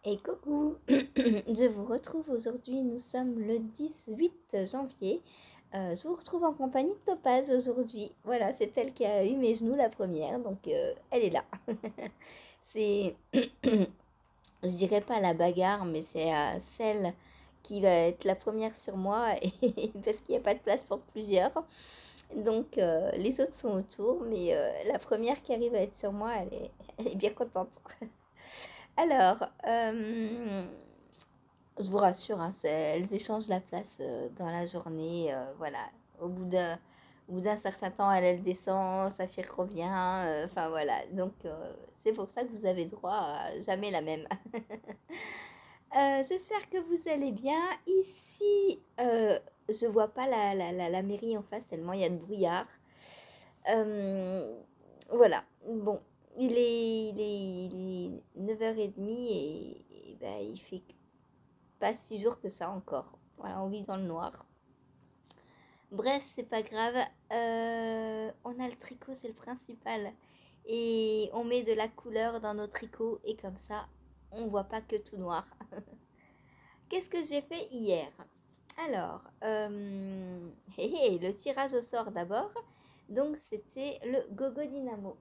Et coucou, je vous retrouve aujourd'hui, nous sommes le 18 janvier. Je vous retrouve en compagnie de Topaz aujourd'hui. Voilà, c'est elle qui a eu mes genoux la première, donc elle est là. C'est, je dirais pas la bagarre, mais c'est celle qui va être la première sur moi, parce qu'il n'y a pas de place pour plusieurs. Donc les autres sont autour, mais la première qui arrive à être sur moi, elle est bien contente. Alors, je vous rassure, hein, elles échangent la place dans la journée. Voilà, au bout d'un certain temps, elle descend, Saphir revient. Enfin voilà, donc c'est pour ça que vous avez droit à jamais la même. J'espère que vous allez bien. Ici, je vois pas la mairie en face tellement il y a de brouillard. Euh, voilà, bon, il est 9h30 et ben, il fait pas si jour que ça encore. Voilà, on vit dans le noir. Bref, c'est pas grave. On a le tricot, c'est le principal. Et on met de la couleur dans nos tricots et comme ça, on voit pas que tout noir. Qu'est-ce que j'ai fait hier? Alors, le tirage au sort d'abord. Donc, c'était le Gogo Dynamo.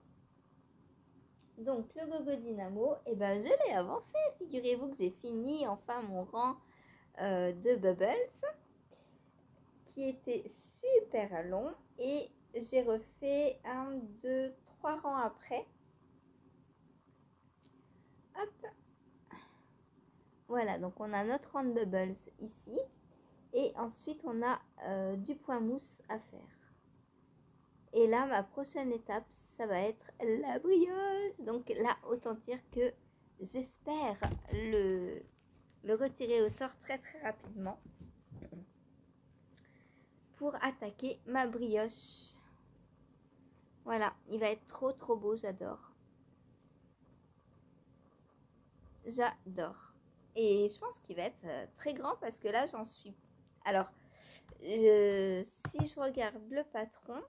Donc, le Gogo Dynamo, et ben, je l'ai avancé. Figurez-vous que j'ai fini enfin mon rang de Bubbles, qui était super long. Et j'ai refait 1, 2, 3 rangs après. Hop, voilà, donc on a notre rang de Bubbles ici. Et ensuite, on a du point mousse à faire. Et là, ma prochaine étape, ça va être la brioche. Donc là, autant dire que j'espère le retirer au sort très très rapidement pour attaquer ma brioche. Voilà, il va être trop trop beau, j'adore. J'adore. Et je pense qu'il va être très grand parce que là, j'en suis... Alors, si je regarde le patron,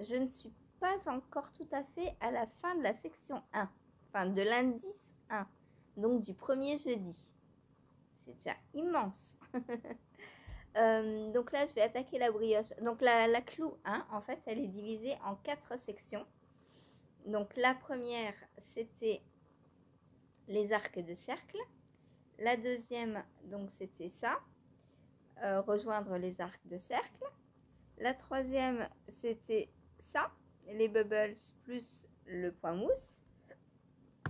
je ne suis pas encore tout à fait à la fin de la section 1, enfin de l'indice 1, donc du premier jeudi. C'est déjà immense. Donc là, je vais attaquer la brioche. Donc la clou 1, en fait, elle est divisée en 4 sections. Donc la première, c'était les arcs de cercle. La deuxième, donc c'était ça, rejoindre les arcs de cercle. La troisième, c'était ça, les bubbles plus le point mousse.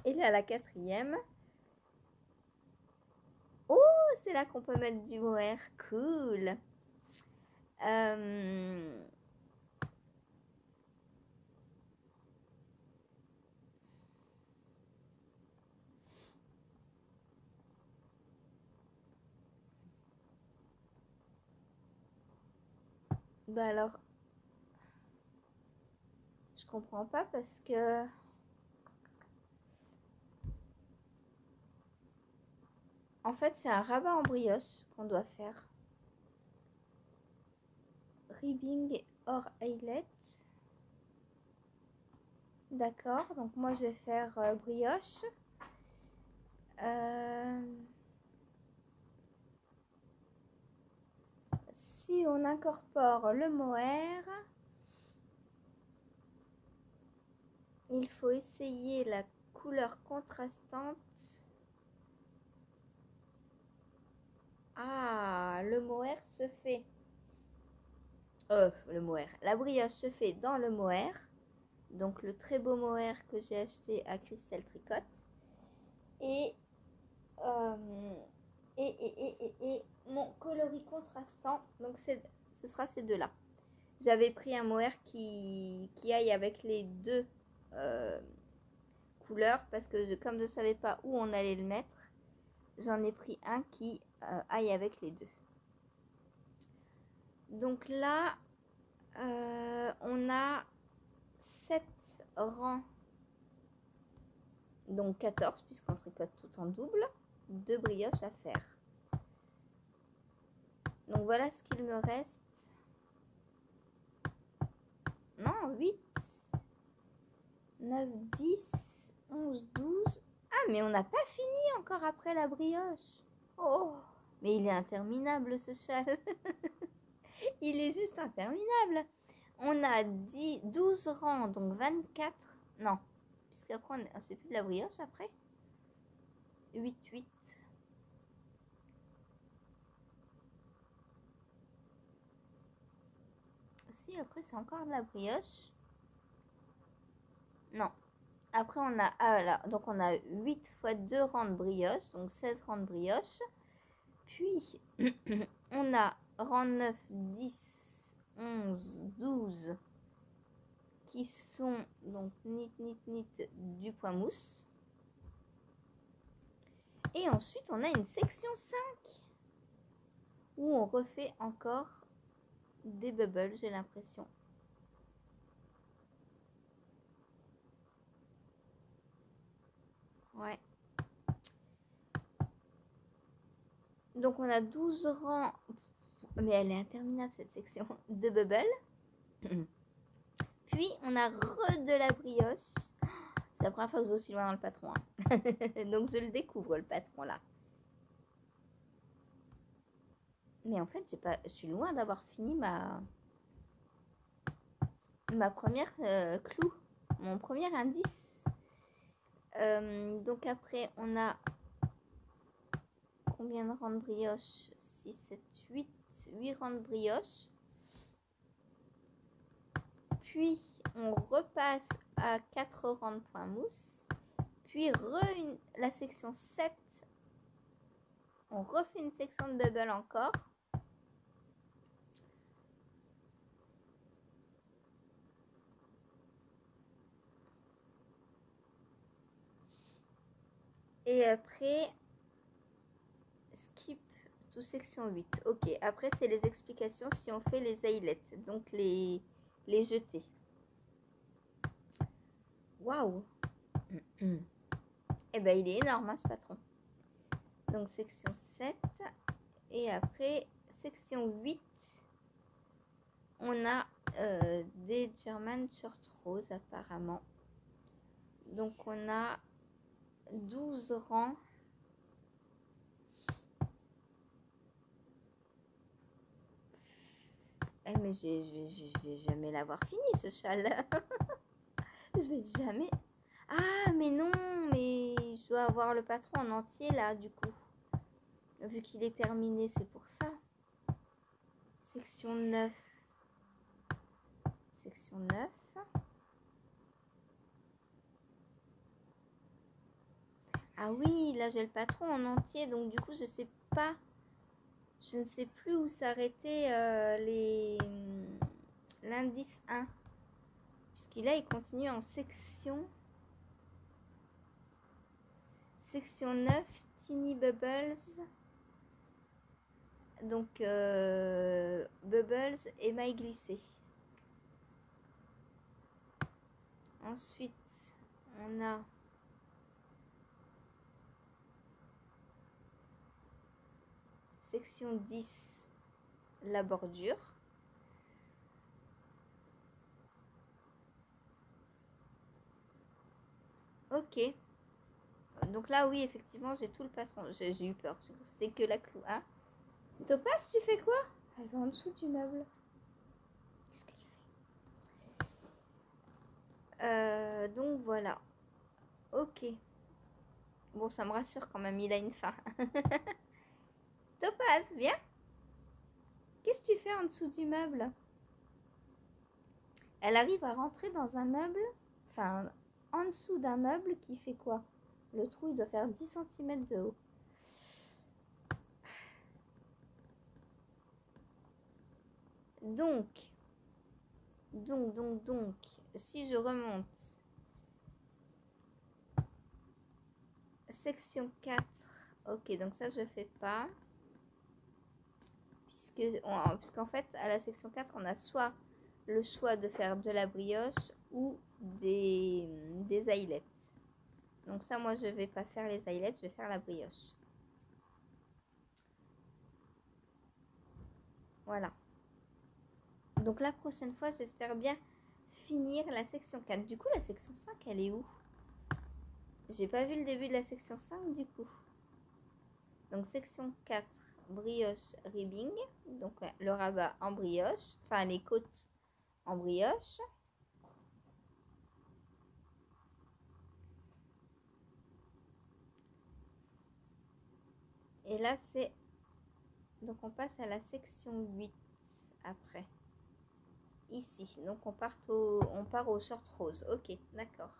Et là, la quatrième, oh, c'est là qu'on peut mettre du mohair, cool. Bah alors, je comprends pas parce que en fait, c'est un rabat en brioche qu'on doit faire. Ribbing or eyelet. D'accord, donc moi je vais faire brioche. Si on incorpore le mohair, il faut essayer la couleur contrastante. Ah, le mohair se fait. Le mohair. La brioche se fait dans le mohair. Donc le très beau mohair que j'ai acheté à Christelle Tricotte. Et, euh, et mon coloris contrastant. Donc ce sera ces deux-là. J'avais pris un mohair qui aille avec les deux couleurs parce que comme je ne savais pas où on allait le mettre, j'en ai pris un qui aille avec les deux. Donc là, on a 7 rangs, donc 14 puisqu'on tricote tout en double, de brioches à faire. Donc voilà ce qu'il me reste. Non, 8. 9, 10, 11, 12. Ah, mais on n'a pas fini encore après la brioche. Oh, mais il est interminable ce châle. Il est juste interminable. On a 12 rangs, donc 24. Non, puisqu'après, c'est plus de la brioche après. 8, 8. Si, après, c'est encore de la brioche. Non. Après, on a, ah, là, donc on a 8 fois 2 rangs de brioche, donc 16 rangs de brioche. Puis, on a rang 9, 10, 11, 12 qui sont donc nit du point mousse. Et ensuite, on a une section 5 où on refait encore des bubbles, j'ai l'impression. Ouais. Donc, on a 12 rangs, mais elle est interminable cette section, de bubbles. Puis, on a de la brioche. C'est la première fois que je vais aussi loin dans le patron. Hein. Donc, je le découvre, le patron, là. Mais en fait, je suis loin d'avoir fini ma première clou. Mon premier indice. Donc, après, on a combien de rangs de brioche? 6, 7, 8. 8 rangs de brioche. Puis, on repasse à 4 rangs de point mousse. Puis, la section 7. On refait une section de bubble encore. Et après, skip to section 8. Ok, après, c'est les explications si on fait les ailettes, donc les jeter. Waouh! Eh ben, il est énorme, hein, ce patron. Donc, section 7. Et après, section 8, on a des German Short Rose, apparemment. Donc, on a 12 rangs. Eh, mais je vais jamais l'avoir fini, ce châle. Je vais jamais... Ah, mais non, mais je dois avoir le patron en entier, là, du coup. Vu qu'il est terminé, c'est pour ça. Section 9. Section 9. Ah oui, là, j'ai le patron en entier, donc du coup, je sais pas... Je ne sais plus où s'arrêter l'indice 1. Puisqu'il continue en section... Section 9, Tiny Bubbles. Donc, Bubbles et maille glissée. Ensuite, on a section 10, la bordure. Ok. Donc là, oui, effectivement, j'ai tout le patron. J'ai eu peur. C'était que la clou. Hein. Topaz, tu fais quoi? Elle va en dessous du meuble. Qu'est-ce qu'elle fait? Donc voilà. Ok. Bon, ça me rassure quand même, il a une fin. Topaz, viens. Qu'est-ce que tu fais en dessous du meuble? Elle arrive à rentrer dans un meuble, enfin, en dessous d'un meuble qui fait quoi? Le trou, il doit faire 10 cm de haut. Donc, si je remonte, section 4, ok, donc ça je fais pas, puisqu'en fait, à la section 4, on a soit le choix de faire de la brioche ou des ailettes. Donc ça, moi, je vais pas faire les ailettes, je vais faire la brioche. Voilà. Donc la prochaine fois, j'espère bien finir la section 4. Du coup, la section 5, elle est où? J'ai pas vu le début de la section 5 du coup. Donc, section 4, brioche ribbing. Donc, le rabat en brioche. Enfin, les côtes en brioche. Et là, c'est... Donc, on passe à la section 8 après. Ici. Donc, on part au short rose. Ok, d'accord.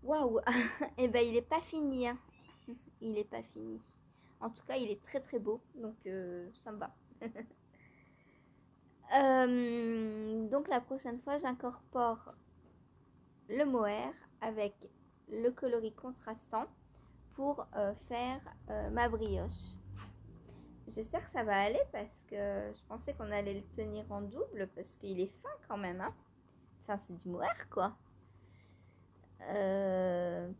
Waouh. Et ben, il est pas fini. Hein. Il est pas fini. En tout cas, il est très très beau. Donc, ça me va. Donc, la prochaine fois, j'incorpore le mohair avec le coloris contrastant pour faire ma brioche. J'espère que ça va aller parce que je pensais qu'on allait le tenir en double parce qu'il est fin quand même. Hein. Enfin, c'est du mohair quoi.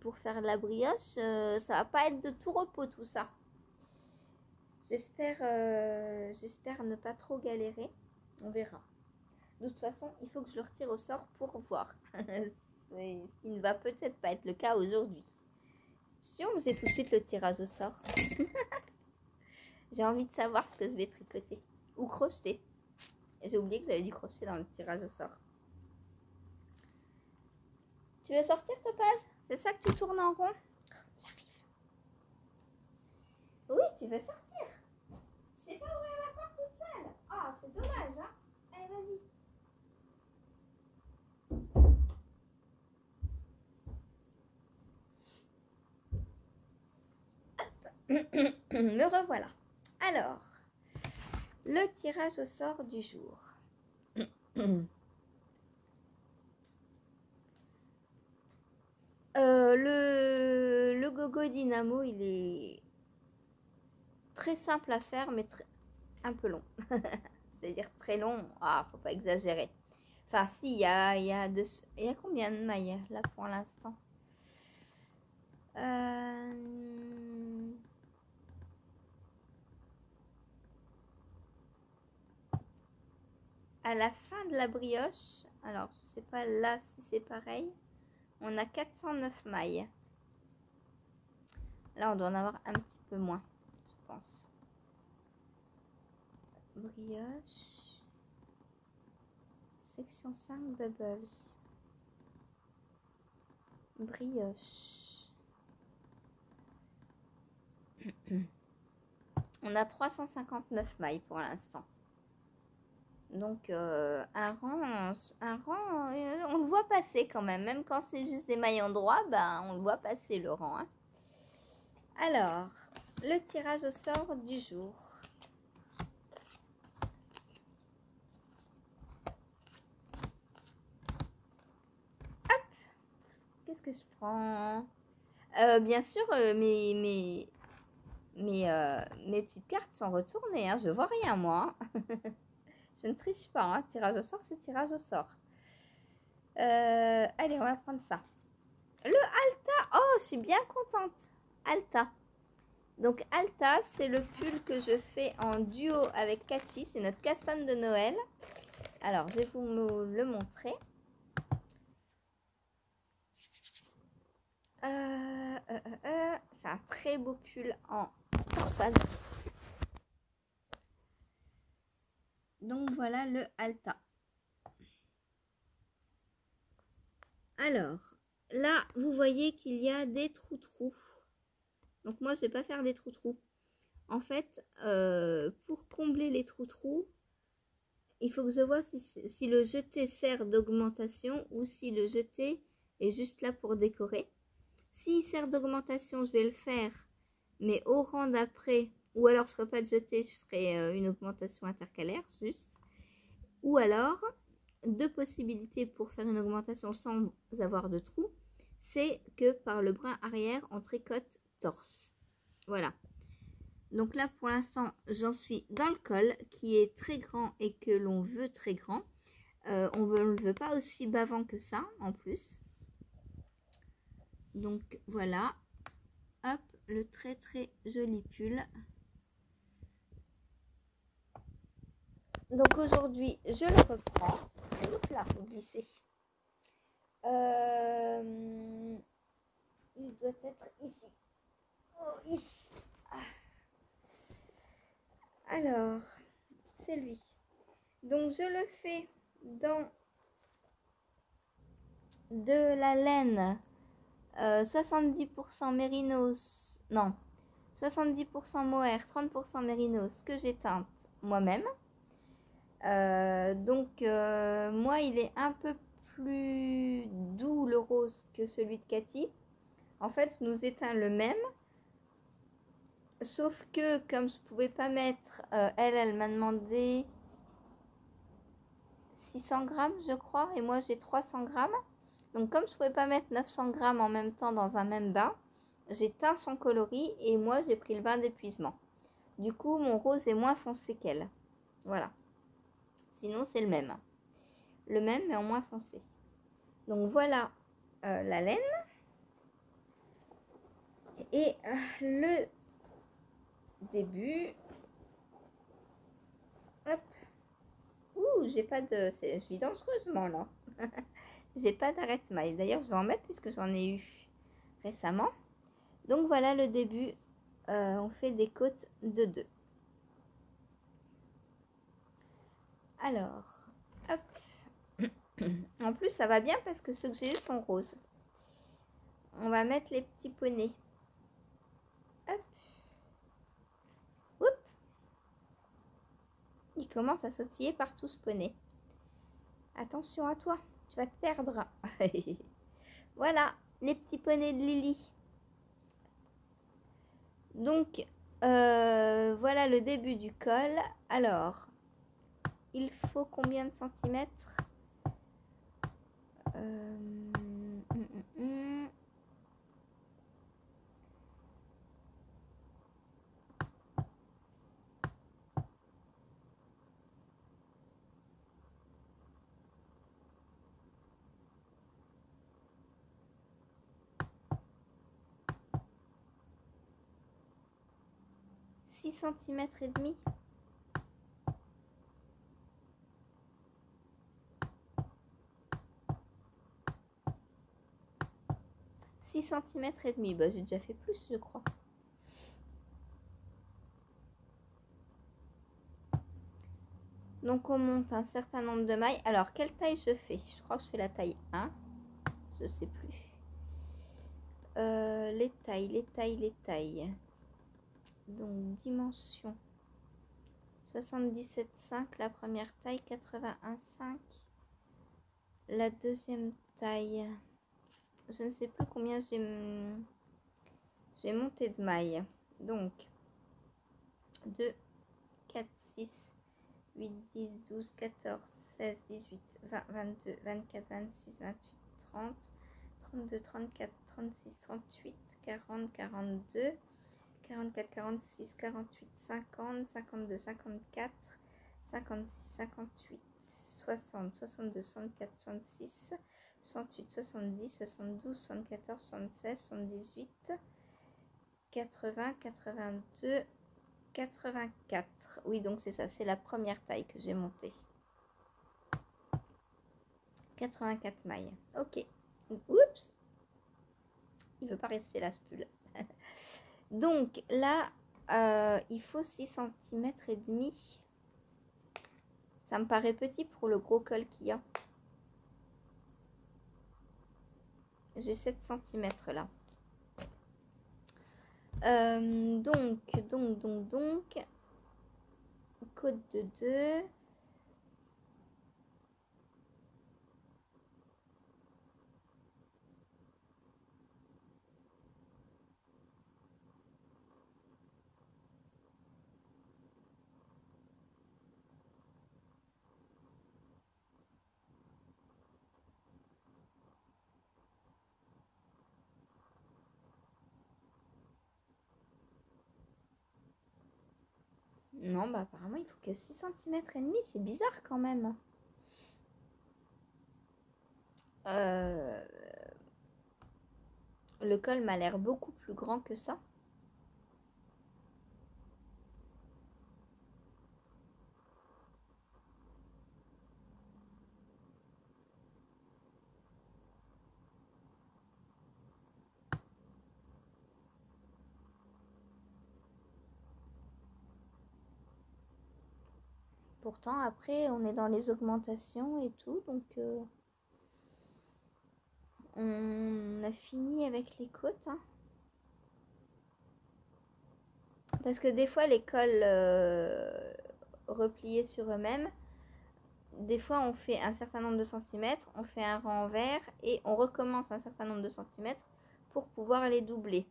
Pour faire la brioche, ça va pas être de tout repos tout ça. J'espère ne pas trop galérer. On verra. De toute façon, il faut que je le retire au sort pour voir. Ce qui ne va peut-être pas être le cas aujourd'hui. Si on faisait tout de suite le tirage au sort. J'ai envie de savoir ce que je vais tricoter. Ou crocheter. J'ai oublié que j'avais dit crocheter dans le tirage au sort. Tu veux sortir, Topaz? C'est ça que tu tournes en rond? J'arrive. Oui, tu veux sortir. Je sais pas ouvrir la porte toute seule. Ah, c'est dommage, hein. Allez, vas-y. Me revoilà. Alors, le tirage au sort du jour. Le gogo dynamo, il est très simple à faire, mais un peu long. C'est-à-dire très long. Ah, faut pas exagérer. Enfin, si, il y a combien de mailles là pour l'instant? À la fin de la brioche, alors je sais pas là si c'est pareil, on a 409 mailles. Là, on doit en avoir un petit peu moins, je pense. Brioche. Section 5, bubbles. Brioche. On a 359 mailles pour l'instant. Donc, un rang, on le voit passer quand même. Même quand c'est juste des mailles en droit, ben, on le voit passer le rang. Hein. Alors, le tirage au sort du jour. Hop! Qu'est-ce que je prends? Bien sûr, mes petites cartes sont retournées. Hein. Je vois rien, moi. Je ne triche pas. Hein. Tirage au sort, c'est tirage au sort. Allez, on va prendre ça. Le Alta. Oh, je suis bien contente. Alta. Donc, Alta, c'est le pull que je fais en duo avec Cathy. C'est notre castane de Noël. Alors, je vais vous le montrer. C'est un très beau pull en torsade. Donc, voilà le Alta. Alors, là, vous voyez qu'il y a des trous-trous. Donc, moi, je ne vais pas faire des trous-trous. En fait, pour combler les trous-trous, il faut que je vois si le jeté sert d'augmentation ou si le jeté est juste là pour décorer. S'il sert d'augmentation, je vais le faire, mais au rang d'après, ou alors je ne ferai pas de jeté, je ferai une augmentation intercalaire, juste. Ou alors, deux possibilités pour faire une augmentation sans avoir de trou, c'est que par le brin arrière, on tricote torse. Voilà. Donc là, pour l'instant, j'en suis dans le col qui est très grand et que l'on veut très grand. On ne le veut pas aussi bavant que ça, en plus. Donc voilà. Hop, le très très joli pull. Donc aujourd'hui, je le reprends. Hop là, faut glisser. Il doit être ici. Oh, ici. Alors, c'est lui. Donc, je le fais dans de la laine 70% mérinos, non, 70% mohair, 30% mérinos que j'ai teinte moi-même. Moi, il est un peu plus doux le rose que celui de Cathy. En fait, je nous éteins le même. Sauf que, comme je pouvais pas mettre, elle m'a demandé 600 grammes, je crois, et moi j'ai 300 grammes. Donc, comme je pouvais pas mettre 900 grammes en même temps dans un même bain, j'ai teint son coloris et moi j'ai pris le bain d'épuisement. Du coup, mon rose est moins foncé qu'elle. Voilà. Sinon, c'est le même. Le même, mais en moins foncé. Donc, voilà la laine. Et le début. Hop. Ouh, j'ai pas de... Je vis dangereusement, là. J'ai pas d'arrête-maille. D'ailleurs, je vais en mettre puisque j'en ai eu récemment. Donc, voilà le début. On fait des côtes de 2. Alors, hop. En plus, ça va bien parce que ceux que j'ai eu sont roses. On va mettre les petits poneys. Hop. Oups. Il commence à sautiller partout ce poney. Attention à toi, tu vas te perdre. Voilà, les petits poneys de Lily. Donc, voilà le début du col. Alors, il faut combien de centimètres 6 centimètres et demi. Centimètres et demi. Bah, j'ai déjà fait plus, je crois. Donc, on monte un certain nombre de mailles. Alors, quelle taille je fais? Je crois que je fais la taille 1. Je sais plus. Les tailles. Donc, dimension 77,5 la première taille, 81,5 la deuxième taille. Je ne sais plus combien j'ai monté de mailles. Donc, 2, 4, 6, 8, 10, 12, 14, 16, 18, 20, 22, 24, 26, 28, 30, 32, 34, 36, 38, 40, 42, 44, 46, 48, 50, 52, 54, 56, 58, 60, 62, 64, 66, 68, 70, 72, 74, 76, 78, 80, 82, 84. Oui, donc c'est ça, c'est la première taille que j'ai montée. 84 mailles. Ok. Oups. Il veut pas rester là, ce pull. Donc là, il faut 6 cm et demi. Ça me paraît petit pour le gros col qu'il y a. J'ai 7 cm là. Donc, côte de 2. Non, bah apparemment il faut que 6 cm et demi, c'est bizarre quand même. Le col m'a l'air beaucoup plus grand que ça. Pourtant, après, on est dans les augmentations et tout, donc on a fini avec les côtes, hein. Parce que des fois, les cols repliés sur eux-mêmes, des fois, on fait un certain nombre de centimètres, on fait un rang envers et on recommence un certain nombre de centimètres pour pouvoir les doubler.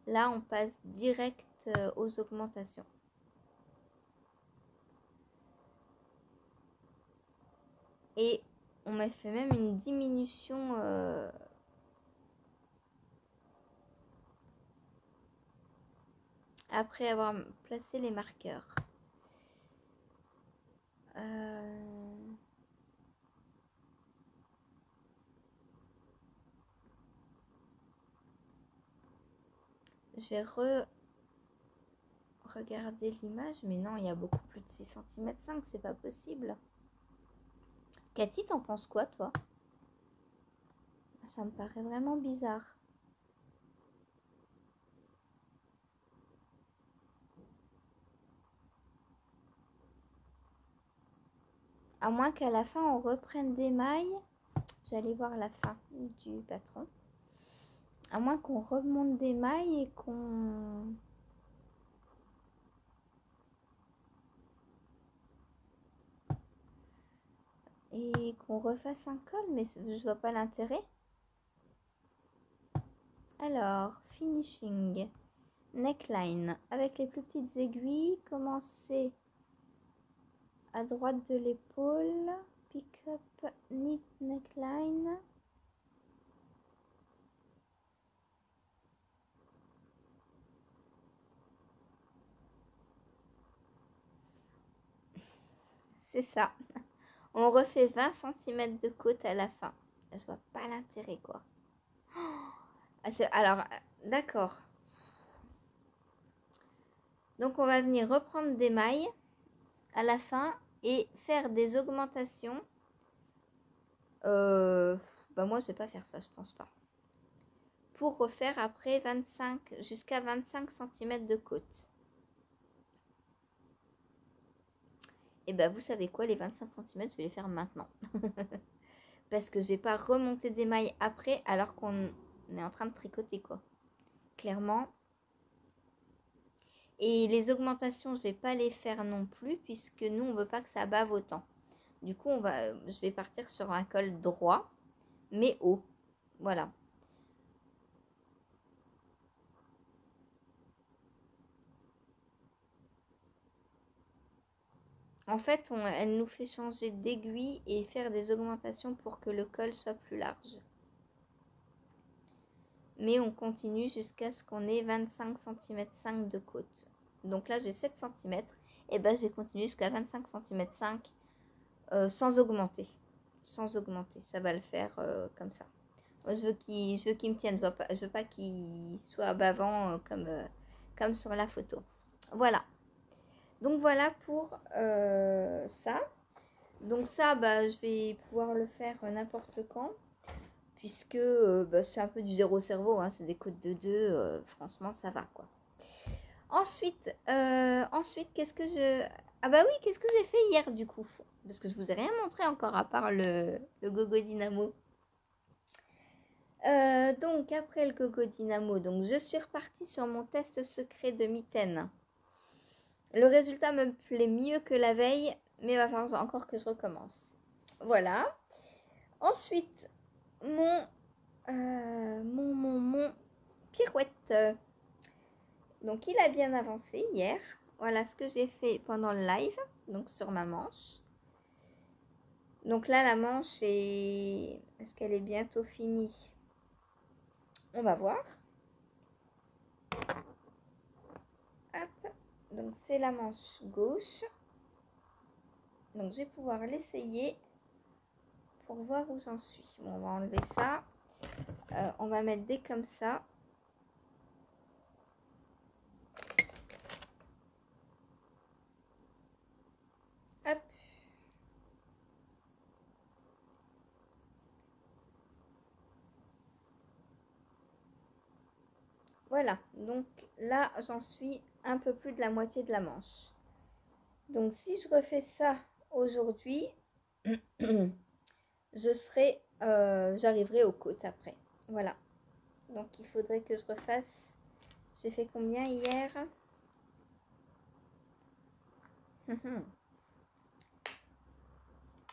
Là, on passe direct aux augmentations. Et on m'a fait même une diminution après avoir placé les marqueurs. Je vais regarder l'image, mais non, il y a beaucoup plus de 6 cm 5, c'est pas possible. Cathy, t'en penses quoi, toi? Ça me paraît vraiment bizarre. À moins qu'à la fin, on reprenne des mailles. J'allais voir la fin du patron. À moins qu'on remonte des mailles et qu'on refasse un col, mais je vois pas l'intérêt. Alors, finishing, neckline, avec les plus petites aiguilles, commencer à droite de l'épaule, pick up, knit, neckline. C'est ça. On refait 20 cm de côte à la fin. Je vois pas l'intérêt, quoi. Alors, d'accord. Donc, on va venir reprendre des mailles à la fin et faire des augmentations. Moi, je vais pas faire ça, je pense pas. Pour refaire après 25, jusqu'à 25 cm de côte. Et vous savez quoi, les 25 cm, je vais les faire maintenant. Parce que je vais pas remonter des mailles après alors qu'on est en train de tricoter, quoi. Clairement. Et les augmentations, je vais pas les faire non plus puisque nous, on veut pas que ça bave autant. Du coup, je vais partir sur un col droit, mais haut. Voilà. En fait, elle nous fait changer d'aiguille et faire des augmentations pour que le col soit plus large. Mais on continue jusqu'à ce qu'on ait 25 cm 5 de côte. Donc là, j'ai 7 cm. Et je vais continuer jusqu'à 25 cm 5 sans augmenter. Sans augmenter. Ça va le faire comme ça. Moi, je veux qu'il me tienne. Je veux pas qu'il soit bavant comme sur la photo. Voilà. Donc voilà pour ça. Donc ça, je vais pouvoir le faire n'importe quand. Puisque c'est un peu du zéro cerveau. Hein, c'est des côtes de 2. Franchement, ça va, quoi. Ensuite, qu'est-ce que je... Ah oui, qu'est-ce que j'ai fait hier, du coup? Parce que je vous ai rien montré encore, à part le Gogo Dynamo. Donc, après le Gogo Dynamo, donc, je suis repartie sur mon test secret de mitaine. Le résultat me plaît mieux que la veille, mais il va falloir encore que je recommence. Voilà. Ensuite, mon pirouette. Donc, il a bien avancé hier. Voilà ce que j'ai fait pendant le live, donc sur ma manche. Donc là, la manche est... Est-ce qu'elle est bientôt finie? On va voir. Hop. Donc c'est la manche gauche. Donc je vais pouvoir l'essayer pour voir où j'en suis. Bon, on va enlever ça. On va mettre des comme ça. Hop. Voilà. Donc là, j'en suis un peu plus de la moitié de la manche. Donc si je refais ça aujourd'hui, j'arriverai aux côtes après. Voilà. Donc il faudrait que je refasse. J'ai fait combien hier?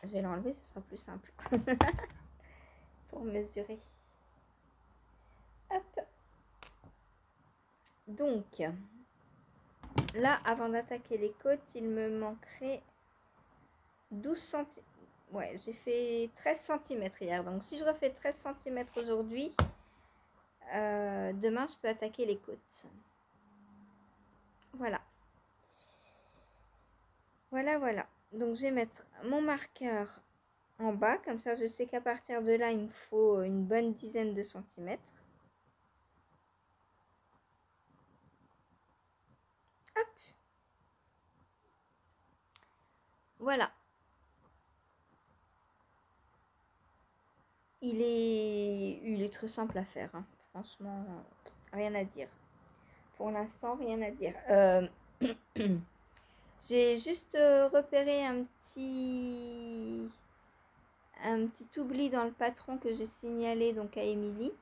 Je vais l'enlever, ce sera plus simple pour mesurer. Hop. Donc là, avant d'attaquer les côtes, il me manquerait 12 cm. Ouais, j'ai fait 13 cm hier. Donc si je refais 13 cm aujourd'hui, demain je peux attaquer les côtes. Voilà. Voilà. Donc je vais mettre mon marqueur en bas. Comme ça, je sais qu'à partir de là, il me faut une bonne dizaine de centimètres. Hop. Voilà. Il est très simple à faire. Hein. Franchement, rien à dire. Pour l'instant, rien à dire. J'ai juste repéré un petit oubli dans le patron que j'ai signalé donc à Émilie.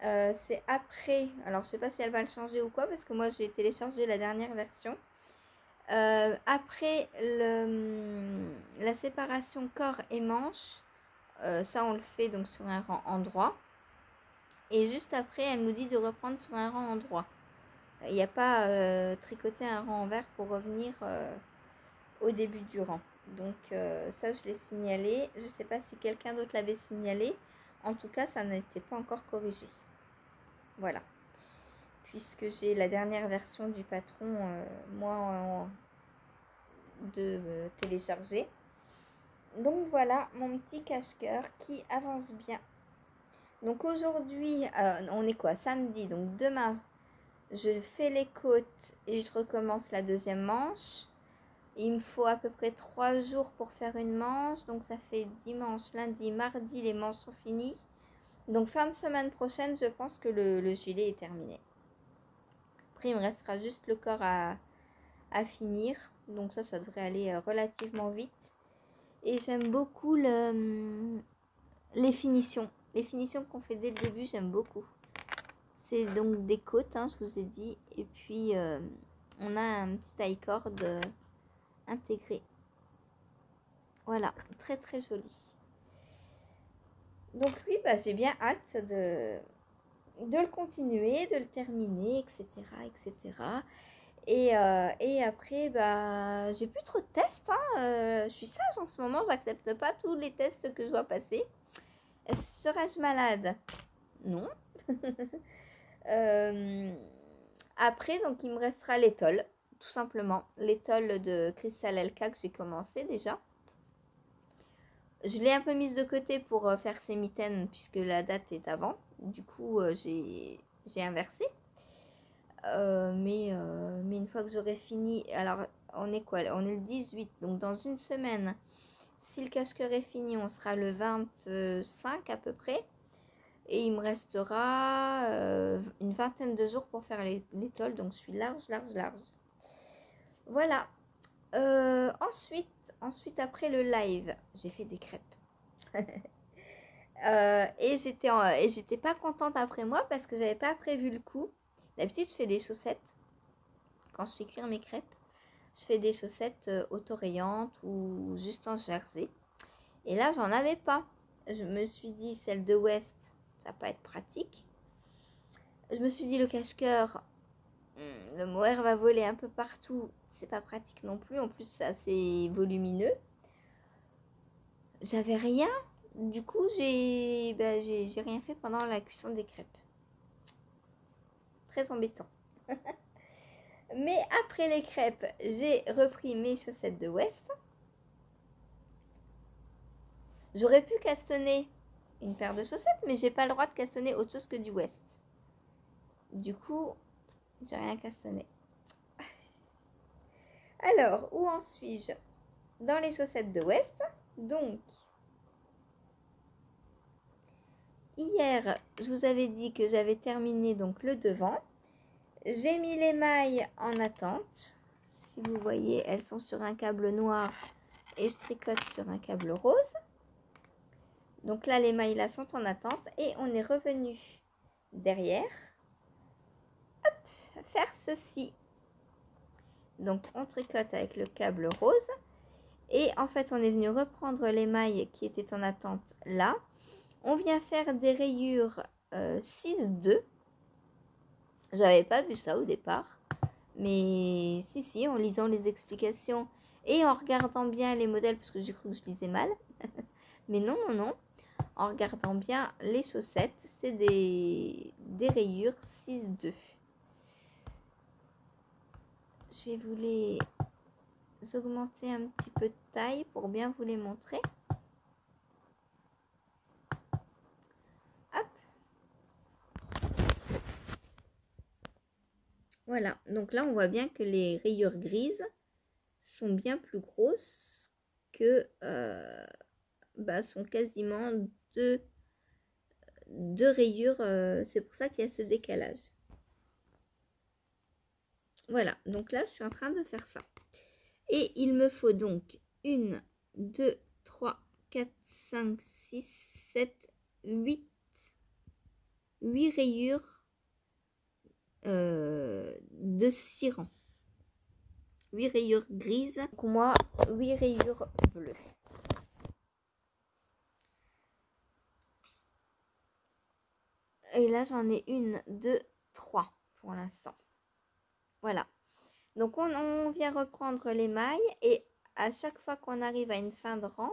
C'est après, alors je sais pas si elle va le changer ou quoi, parce que moi j'ai téléchargé la dernière version. Après la séparation corps et manche, ça on le fait donc sur un rang en droit. Et juste après, elle nous dit de reprendre sur un rang en droit. Il n'y a pas tricoter un rang envers pour revenir au début du rang. Donc ça, je l'ai signalé. Je ne sais pas si quelqu'un d'autre l'avait signalé. En tout cas, ça n'était pas encore corrigé. Voilà. Puisque j'ai la dernière version du patron, de télécharger. Donc voilà mon petit cache-cœur qui avance bien. Donc aujourd'hui, on est quoi? Samedi. Donc demain, je fais les côtes et je recommence la deuxième manche. Il me faut à peu près 3 jours pour faire une manche. Donc ça fait dimanche, lundi, mardi, les manches sont finies. Donc fin de semaine prochaine, je pense que le gilet est terminé. Après, il me restera juste le corps à finir. Donc ça devrait aller relativement vite. Et j'aime beaucoup les finitions. Les finitions qu'on fait dès le début, j'aime beaucoup. C'est donc des côtes, hein, je vous ai dit. Et puis, on a un petit taille corde intégré. Voilà, très très joli. Donc oui, j'ai bien hâte de le continuer, de le terminer, etc. Et après, j'ai plus trop de tests. Hein. Je suis sage en ce moment, j'accepte pas tous les tests que je dois passer. Serais-je malade? Non. Après, donc il me restera l'étole, tout simplement. L'étole de Crystal LK que j'ai commencé déjà. Je l'ai un peu mise de côté pour faire ses mitaines puisque la date est avant. Du coup, j'ai inversé. Mais une fois que j'aurai fini, alors on est quoi? On est le 18, donc dans une semaine, si le cache-cœur est fini, on sera le 25 à peu près. Et il me restera une vingtaine de jours pour faire l'étole, donc je suis large. Voilà. Ensuite, après le live, j'ai fait des crêpes. Et j'étais pas contente après moi parce que j'avais pas prévu le coup. D'habitude, je fais des chaussettes. Quand je fais cuire mes crêpes, je fais des chaussettes autorayantes ou juste en jersey. Et là, j'en avais pas. Je me suis dit, celle de West, ça va pas être pratique. Je me suis dit, le cache-cœur, le mohair va voler un peu partout. C'est pas pratique non plus. En plus, c'est assez volumineux. J'avais rien. Du coup, j'ai rien fait pendant la cuisson des crêpes. Très embêtant. Mais après les crêpes, j'ai repris mes chaussettes de West. J'aurais pu castonner une paire de chaussettes, mais j'ai pas le droit de castonner autre chose que du West. Du coup, j'ai rien castonné. Alors, où en suis-je? Dans les chaussettes de West. Donc, hier, je vous avais dit que j'avais terminé donc le devant. J'ai mis les mailles en attente. Si si vous voyez, elles sont sur un câble noir et je tricote sur un câble rose. Donc là, les mailles là sont en attente et on est revenu derrière. Hop, faire ceci. Donc on tricote avec le câble rose et en fait on est venu reprendre les mailles qui étaient en attente là. On vient faire des rayures 6-2. J'avais pas vu ça au départ, mais si, en lisant les explications et en regardant bien les modèles, parce que j'ai cru que je lisais mal, mais non, en regardant bien les chaussettes, c'est des rayures 6-2. Je vais vous les augmenter un petit peu de taille pour bien vous les montrer. Hop. Voilà, donc là on voit bien que les rayures grises sont bien plus grosses que sont quasiment deux rayures, c'est pour ça qu'il y a ce décalage. Voilà, donc là je suis en train de faire ça. Et il me faut donc 1, 2, 3, 4, 5, 6, 7, 8 rayures de 6 rangs. 8 rayures grises, pour moi 8 rayures bleues. Et là j'en ai 1, 2, 3 pour l'instant. Voilà. Donc on vient reprendre les mailles et à chaque fois qu'on arrive à une fin de rang,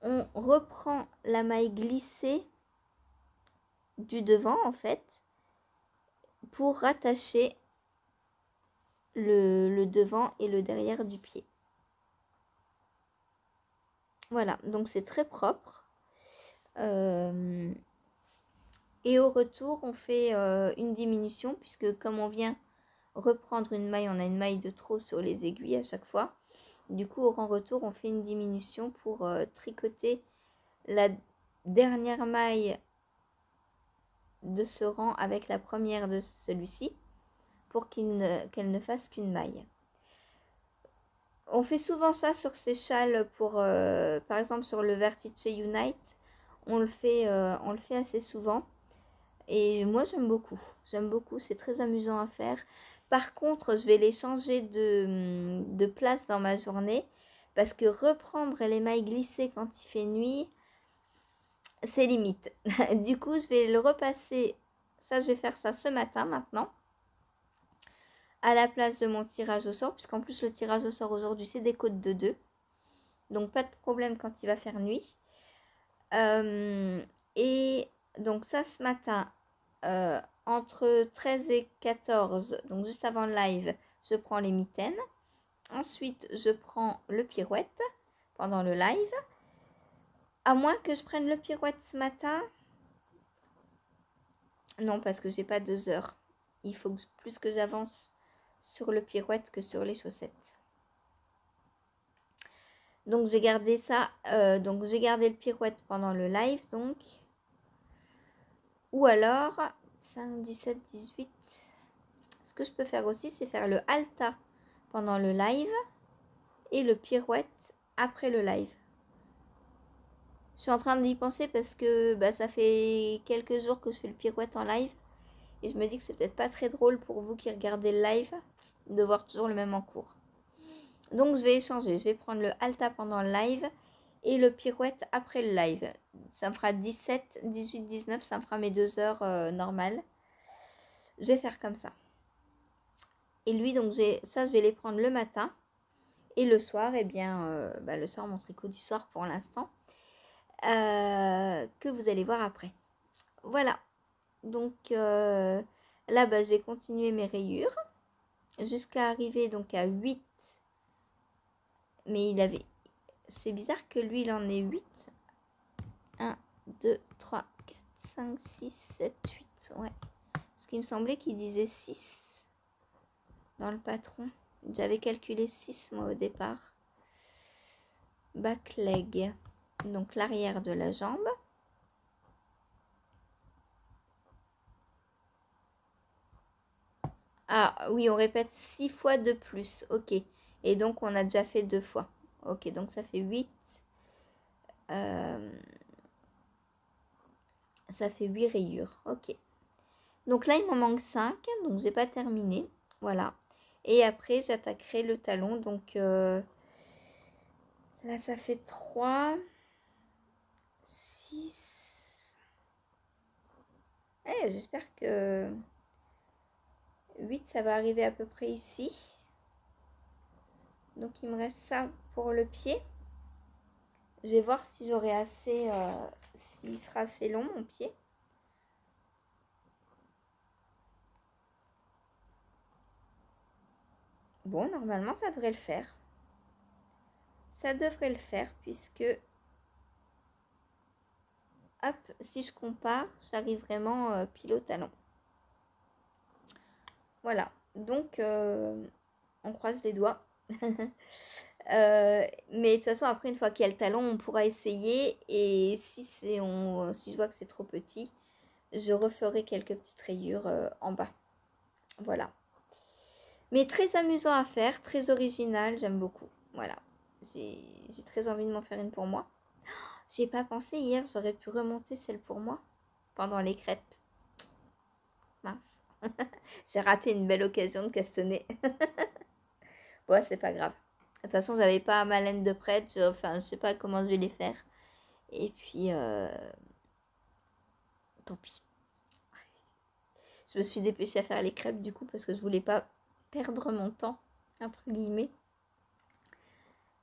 on reprend la maille glissée du devant en fait pour rattacher le devant et le derrière du pied. Voilà, donc c'est très propre. Et au retour, on fait une diminution puisque comme on vient reprendre une maille, on a une maille de trop sur les aiguilles à chaque fois. Du coup, au rang retour, on fait une diminution pour tricoter la dernière maille de ce rang avec la première de celui-ci pour qu'elle ne fasse qu'une maille. On fait souvent ça sur ces châles pour, par exemple sur le Vertice Unite, on le fait assez souvent. Et moi j'aime beaucoup, c'est très amusant à faire. Par contre, je vais les changer de place dans ma journée parce que reprendre les mailles glissées quand il fait nuit, c'est limite. Du coup, je vais le repasser, ça je vais faire ça ce matin maintenant, à la place de mon tirage au sort, puisqu'en plus le tirage au sort aujourd'hui c'est des côtes de 2. Donc pas de problème quand il va faire nuit. Et donc ça ce matin, entre 13 et 14, donc juste avant le live, je prends les mitaines. Ensuite, je prends le pirouette pendant le live. À moins que je prenne le pirouette ce matin. Non, parce que j'ai pas 2 heures. Il faut plus que j'avance sur le pirouette que sur les chaussettes. Donc j'ai gardé ça. Donc j'ai gardé le pirouette pendant le live. Donc. Ou alors 5, 17, 18. Ce que je peux faire aussi, c'est faire le halta pendant le live et le pirouette après le live. Je suis en train d'y penser parce que ça fait quelques jours que je fais le pirouette en live et je me dis que c'est peut-être pas très drôle pour vous qui regardez le live de voir toujours le même en cours. Donc je vais échanger, je vais prendre le halta pendant le live et le pirouette après le live. Ça me fera 17, 18, 19, ça me fera mes 2 heures normales. Je vais faire comme ça. Et lui, donc ça je vais les prendre le matin. Et le soir, le soir, mon tricot du soir pour l'instant, que vous allez voir après. Voilà. Donc là, je vais continuer mes rayures jusqu'à arriver donc à 8. Mais c'est bizarre que lui, il en ait 8. 1, 2, 3, 4, 5, 6, 7, 8. Ouais. Parce qu'il me semblait qu'il disait 6 dans le patron. J'avais calculé 6 moi au départ. Back leg, donc l'arrière de la jambe. Ah oui, on répète 6 fois de plus. Ok. Et donc, on a déjà fait 2 fois. Ok, donc ça fait 8. Ça fait 8 rayures. Ok. Donc là, il m'en manque 5. Donc, j'ai pas terminé. Voilà. Et après, j'attaquerai le talon. Donc, là, ça fait 3, 6. Eh, j'espère que 8, ça va arriver à peu près ici. Donc, il me reste ça pour le pied. Je vais voir si j'aurai assez, s'il sera assez long, mon pied. Bon, normalement, ça devrait le faire. Ça devrait le faire puisque, hop, si je compare, j'arrive vraiment pile au talon. Voilà, donc on croise les doigts. Mais de toute façon, après, une fois qu'il y a le talon, on pourra essayer. Et si si je vois que c'est trop petit, je referai quelques petites rayures en bas. Voilà. Mais très amusant à faire, très original, j'aime beaucoup. Voilà. J'ai très envie de m'en faire une pour moi. J'ai pas pensé hier, j'aurais pu remonter celle pour moi pendant les crêpes. Mince. J'ai raté une belle occasion de castaner. Bon, c'est pas grave. De toute façon, j'avais pas ma laine de prête. Enfin, je sais pas comment je vais les faire. Et puis, tant pis. Je me suis dépêchée à faire les crêpes du coup parce que je voulais pas perdre mon temps, entre guillemets.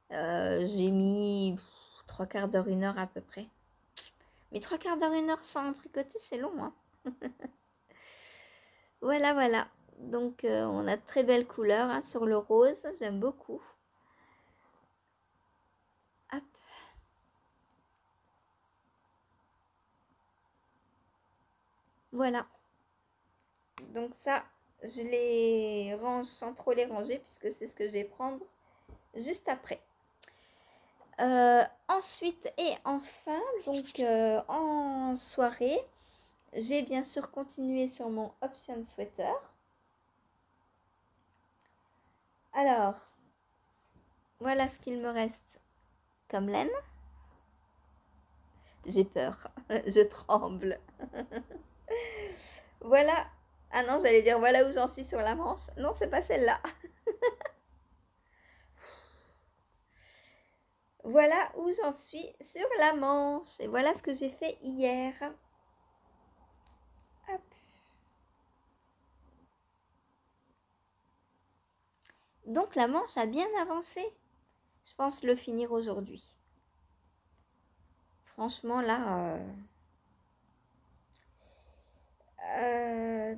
J'ai mis 3/4 d'heure, 1 heure à peu près. Mais 3/4 d'heure, 1 heure sans tricoter, c'est long, hein. Voilà, voilà. Donc, on a de très belles couleurs hein, sur le rose. J'aime beaucoup. Hop. Voilà. Donc ça, je les range sans trop les ranger puisque c'est ce que je vais prendre juste après. Ensuite et enfin, donc en soirée, j'ai bien sûr continué sur mon option sweater. Alors, voilà ce qu'il me reste comme laine. J'ai peur, je tremble. Voilà. Ah non, j'allais dire voilà où j'en suis sur la manche. Non, c'est pas celle-là. Voilà où j'en suis sur la manche. Et voilà ce que j'ai fait hier. Hop. Donc la manche a bien avancé. Je pense le finir aujourd'hui. Franchement là...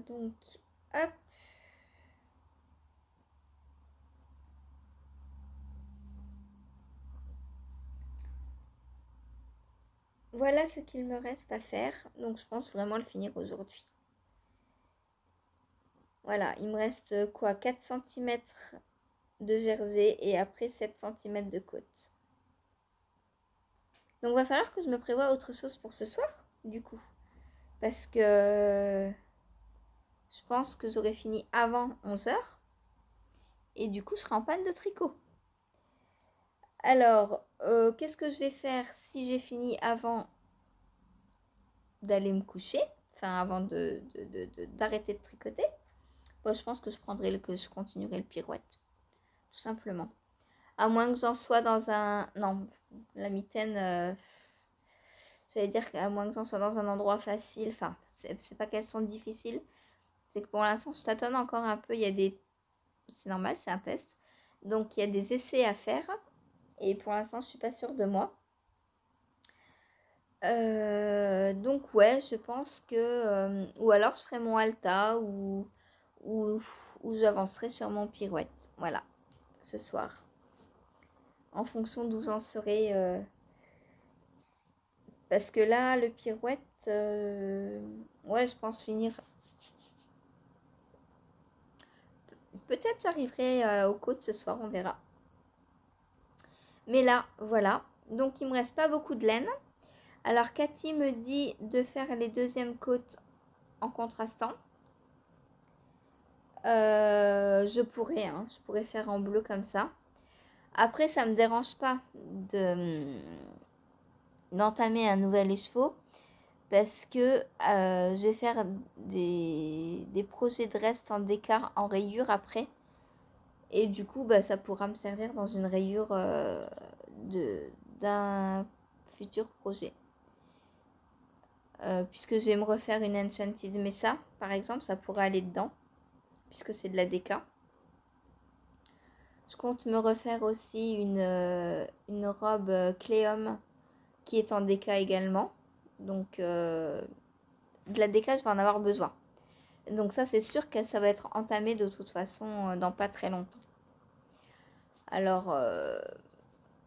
donc, hop. Voilà ce qu'il me reste à faire. Donc je pense vraiment le finir aujourd'hui. Voilà, il me reste quoi 4 cm de jersey et après 7 cm de côte. Donc il va falloir que je me prévoie autre chose pour ce soir, du coup. Parce que je pense que j'aurai fini avant 11 h. Et du coup, je serai en panne de tricot. Alors, qu'est-ce que je vais faire si j'ai fini avant d'aller me coucher? Enfin, avant d'arrêter de tricoter. Bon, je pense que je continuerai le pirouette. Tout simplement. À moins que j'en sois dans un... Non, la mitaine... J'allais dire qu'à moins que j'en sois dans un endroit facile. Enfin, c'est pas qu'elles sont difficiles. C'est que pour l'instant, je tâtonne encore un peu. Il y a des... C'est normal, c'est un test. Donc, il y a des essais à faire. Et pour l'instant, je suis pas sûre de moi. Donc, ouais, je pense que... ou alors, je ferai mon halta ou j'avancerai sur mon pirouette. Voilà, ce soir. En fonction d'où j'en serai. Parce que là, le pirouette, ouais, je pense finir. Peut-être j'arriverai aux côtes ce soir, on verra. Mais là, voilà. Donc, il me reste pas beaucoup de laine. Alors, Cathy me dit de faire les deuxièmes côtes en contrastant. Je pourrais faire en bleu comme ça. Après, ça me dérange pas d'entamer un nouvel écheveau parce que je vais faire des projets de reste en déca en rayure après. Et du coup, bah, ça pourra me servir dans une rayure d'un futur projet. Puisque je vais me refaire une Enchanted Mesa, par exemple, ça pourrait aller dedans, puisque c'est de la déca. Je compte me refaire aussi une robe Cléum qui est en déca également. Donc, de la déca, je vais en avoir besoin. Donc ça, c'est sûr que ça va être entamé de toute façon dans pas très longtemps. Alors,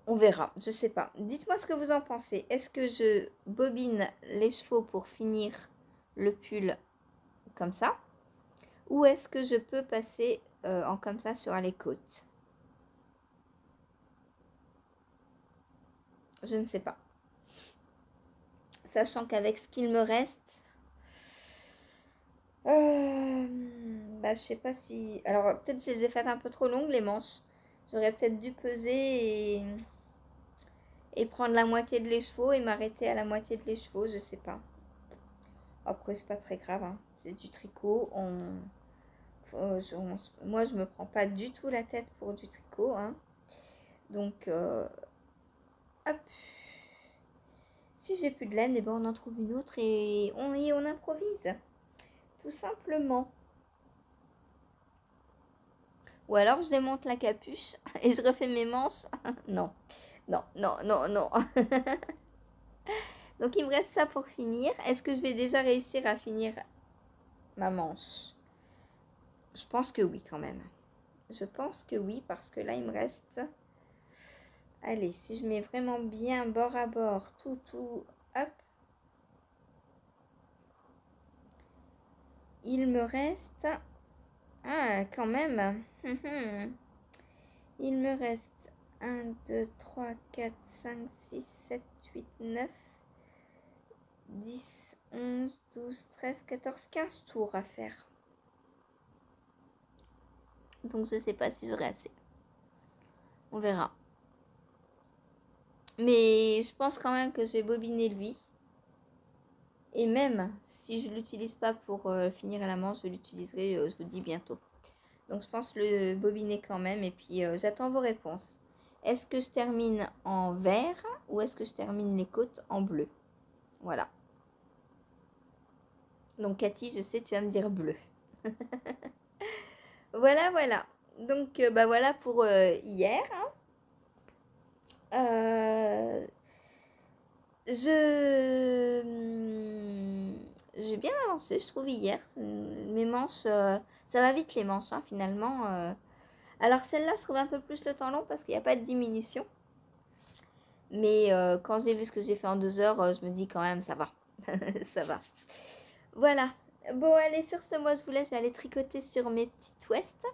on verra, je sais pas. Dites-moi ce que vous en pensez. Est-ce que je bobine les chevaux pour finir le pull comme ça? Ou est-ce que je peux passer en comme ça sur les côtes? Je ne sais pas. Sachant qu'avec ce qu'il me reste, bah, je sais pas si... Alors, peut-être je les ai faites un peu trop longues, les manches. J'aurais peut-être dû peser et prendre la moitié de l'écheveau et m'arrêter à la moitié de l'écheveau, je sais pas. Après, c'est pas très grave, hein. C'est du tricot. Moi, je me prends pas du tout la tête pour du tricot, hein. Donc, hop. Si j'ai plus de laine, et ben on en trouve une autre et on improvise. Tout simplement. Ou alors je démonte la capuche et je refais mes manches. Non, non, non, non, non. Donc il me reste ça pour finir. Est-ce que je vais déjà réussir à finir ma manche? Je pense que oui quand même. Je pense que oui parce que là il me reste... Allez, si je mets vraiment bien bord à bord, tout, hop. Il me reste... Ah, quand même. Il me reste 1, 2, 3, 4, 5, 6, 7, 8, 9, 10, 11, 12, 13, 14, 15 tours à faire. Donc je sais pas si j'aurai assez. On verra. Mais je pense quand même que je vais bobiner lui. Et même si je l'utilise pas pour finir à la manche, je l'utiliserai, je vous dis bientôt. Donc je pense le bobiner quand même. Et puis j'attends vos réponses. Est-ce que je termine en vert ou est-ce que je termine les côtes en bleu? Voilà. Donc Cathy, je sais, tu vas me dire bleu. Voilà, voilà. Donc bah voilà pour hier. Hein. Je j'ai bien avancé, je trouve hier. Mes manches, ça va vite les manches hein, finalement. Alors celle-là, je trouve un peu plus le temps long parce qu'il n'y a pas de diminution. Mais quand j'ai vu ce que j'ai fait en 2 heures, je me dis quand même ça va, ça va. Voilà. Bon allez, sur ce, moi je vous laisse, je vais aller tricoter sur mes petites ouestes.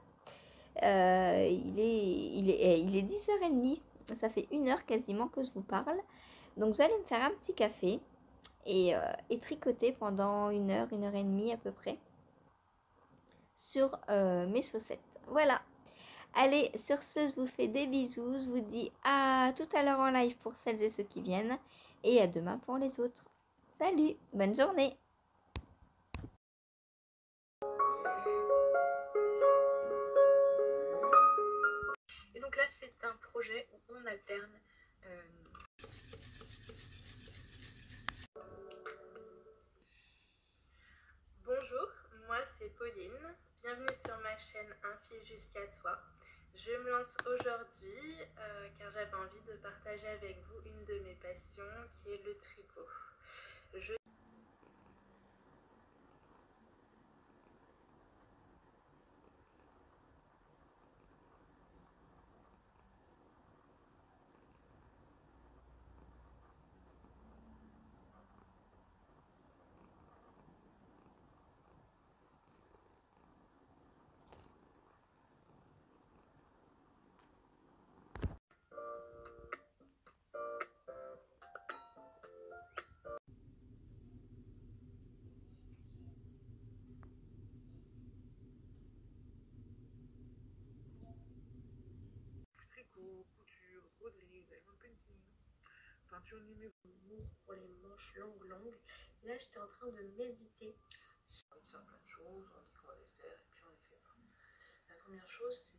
Il est 10h30, ça fait 1 heure quasiment que je vous parle. Donc je vais aller me faire un petit café et tricoter pendant 1 heure, 1 heure et demie à peu près sur mes chaussettes. Voilà. Allez, sur ce, je vous fais des bisous. Je vous dis à tout à l'heure en live pour celles et ceux qui viennent. Et à demain pour les autres. Salut, bonne journée. Et donc là, c'est un projet où on alterne. Bonjour, moi c'est Pauline. Bienvenue sur ma chaîne Un fil jusqu'à toi. Je me lance aujourd'hui car j'avais envie de partager avec vous une de mes passions qui est le tricot. peinture numéro pour les manches longues. Là, j'étais en train de méditer. On va faire plein de choses, on dit qu'on va les faire et puis on les fait pas. La première chose,